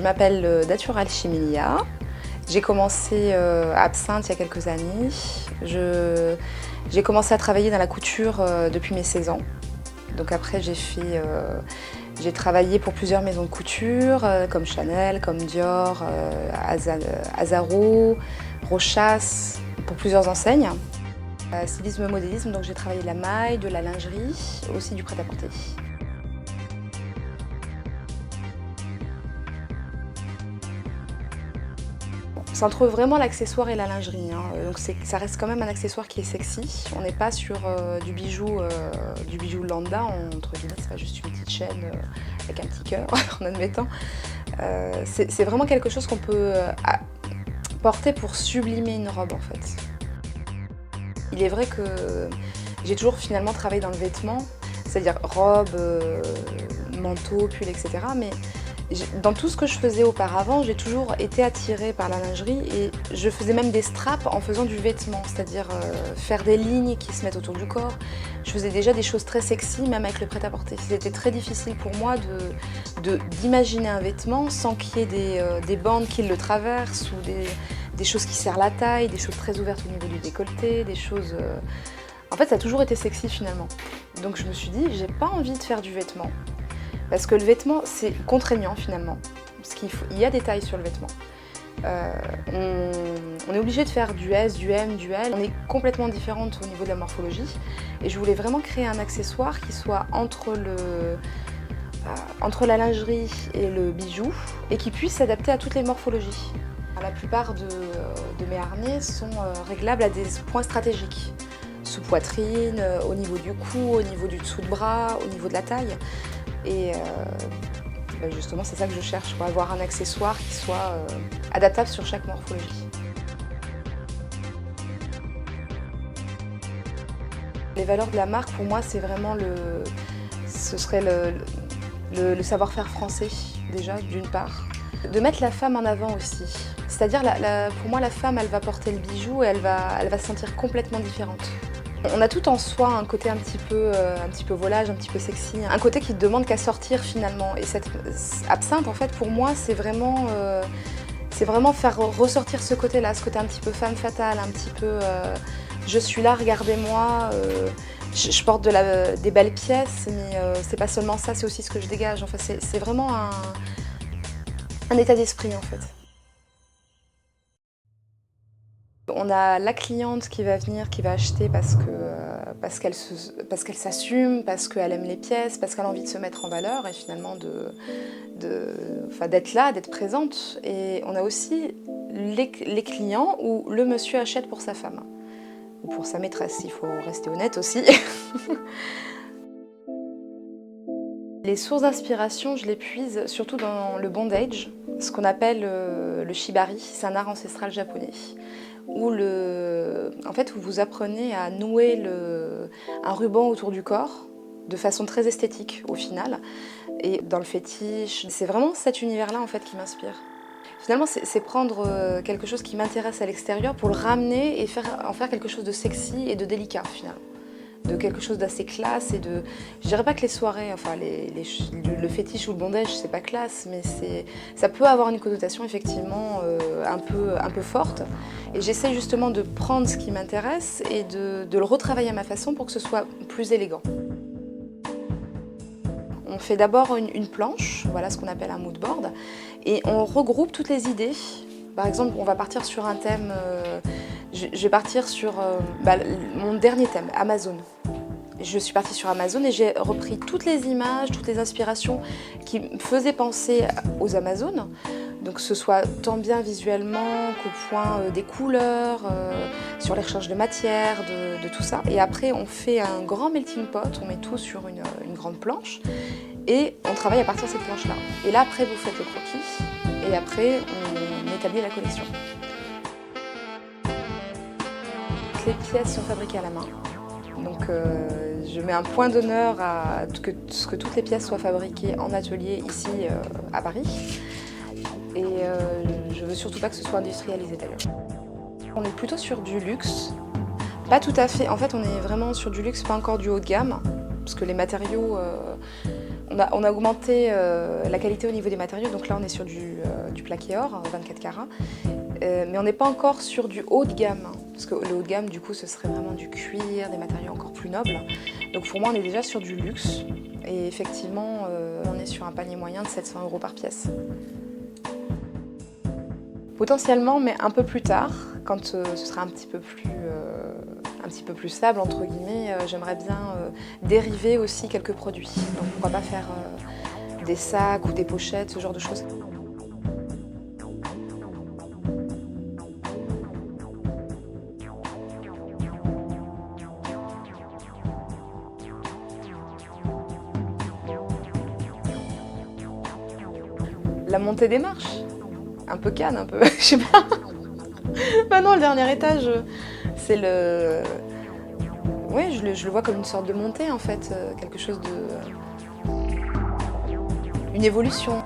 m'appelle Datura Alchimilia. J'ai commencé à Absinthe il y a quelques années. J'ai commencé à travailler dans la couture depuis mes 16 ans. Donc après j'ai travaillé pour plusieurs maisons de couture comme Chanel, comme Dior, Azaro, Rochas, pour plusieurs enseignes. Stylisme, modélisme, donc j'ai travaillé de la maille, de la lingerie, aussi du prêt-à-porter. C'est entre vraiment l'accessoire et la lingerie, hein. Donc ça reste quand même un accessoire qui est sexy. On n'est pas sur du bijou lambda, entre guillemets, c'est pas juste une petite chaîne avec un petit cœur, en admettant. C'est vraiment quelque chose qu'on peut porter pour sublimer une robe en fait. Il est vrai que j'ai toujours finalement travaillé dans le vêtement, c'est-à-dire robe, manteau, pull, etc. Mais dans tout ce que je faisais auparavant, j'ai toujours été attirée par la lingerie et je faisais même des straps en faisant du vêtement, c'est-à-dire faire des lignes qui se mettent autour du corps. Je faisais déjà des choses très sexy, même avec le prêt-à-porter. C'était très difficile pour moi d'imaginer un vêtement sans qu'il y ait des bandes qui le traversent ou des choses qui serrent la taille, des choses très ouvertes au niveau du décolleté, des choses... En fait, ça a toujours été sexy finalement. Donc je me suis dit, j'ai pas envie de faire du vêtement. Parce que le vêtement, c'est contraignant finalement. Parce qu'il y a des tailles sur le vêtement. On est obligé de faire du S, du M, du L. On est complètement différente au niveau de la morphologie. Et je voulais vraiment créer un accessoire qui soit entre la lingerie et le bijou et qui puisse s'adapter à toutes les morphologies. La plupart de mes harnais sont réglables à des points stratégiques. Sous poitrine, au niveau du cou, au niveau du dessous de bras, au niveau de la taille. Et justement, c'est ça que je cherche, pour avoir un accessoire qui soit adaptable sur chaque morphologie. Les valeurs de la marque, pour moi, c'est vraiment ce serait le savoir-faire français, déjà, d'une part. De mettre la femme en avant aussi. C'est-à-dire, pour moi, la femme, elle va porter le bijou et elle va se sentir complètement différente. On a tout en soi, un côté un petit peu volage, un petit peu sexy, un côté qui ne demande qu'à sortir finalement. Et cette absinthe, en fait, pour moi, c'est vraiment faire ressortir ce côté-là, ce côté un petit peu femme fatale, un petit peu je suis là, regardez-moi, je porte des belles pièces, mais c'est pas seulement ça, c'est aussi ce que je dégage. Enfin, c'est vraiment un état d'esprit, en fait. On a la cliente qui va venir, qui va acheter parce qu'elle s'assume, parce qu'elle aime les pièces, parce qu'elle a envie de se mettre en valeur et finalement d'être là, d'être présente. Et on a aussi les clients où le monsieur achète pour sa femme ou pour sa maîtresse, il faut rester honnête aussi. Les sources d'inspiration, je les puise surtout dans le bondage, ce qu'on appelle le shibari, c'est un art ancestral japonais. Où vous apprenez à nouer un ruban autour du corps de façon très esthétique au final. Et dans le fétiche, c'est vraiment cet univers-là en fait qui m'inspire. Finalement, c'est prendre quelque chose qui m'intéresse à l'extérieur pour le ramener et en faire quelque chose de sexy et de délicat finalement. De quelque chose d'assez classe et je dirais pas que les soirées, enfin le fétiche ou le bondage, c'est pas classe, mais ça peut avoir une connotation effectivement un peu forte. Et j'essaie justement de prendre ce qui m'intéresse et de le retravailler à ma façon pour que ce soit plus élégant. On fait d'abord une planche, voilà ce qu'on appelle un mood board, et on regroupe toutes les idées. Par exemple, on va partir sur un thème, je vais partir sur mon dernier thème, Amazon. Je suis partie sur Amazon et j'ai repris toutes les images, toutes les inspirations qui me faisaient penser aux Amazones. Donc que ce soit tant bien visuellement qu'au point des couleurs, sur les recherches de matière, de tout ça. Et après, on fait un grand melting pot, on met tout sur une grande planche et on travaille à partir de cette planche-là. Et là, après, vous faites le croquis et après, on établit la collection. Les pièces sont fabriquées à la main. Donc je mets un point d'honneur à ce que toutes les pièces soient fabriquées en atelier ici à Paris. Et je veux surtout pas que ce soit industrialisé d'ailleurs. On est plutôt sur du luxe. Pas tout à fait. En fait, on est vraiment sur du luxe, pas encore du haut de gamme. Parce que les matériaux On a augmenté la qualité au niveau des matériaux, donc là on est sur du plaqué or, 24 carats, mais on n'est pas encore sur du haut de gamme, hein, parce que le haut de gamme du coup ce serait vraiment du cuir, des matériaux encore plus nobles. Donc pour moi on est déjà sur du luxe, et effectivement on est sur un panier moyen de 700 € par pièce. Potentiellement, mais un peu plus tard, quand ce sera un petit peu plus stable, entre guillemets, j'aimerais bien dériver aussi quelques produits. Donc pourquoi pas faire des sacs ou des pochettes, ce genre de choses. La montée des marches, un peu Cannes, un peu, je sais pas. Bah non, le dernier étage, c'est le... Oui, je le vois comme une sorte de montée en fait, quelque chose de... une évolution.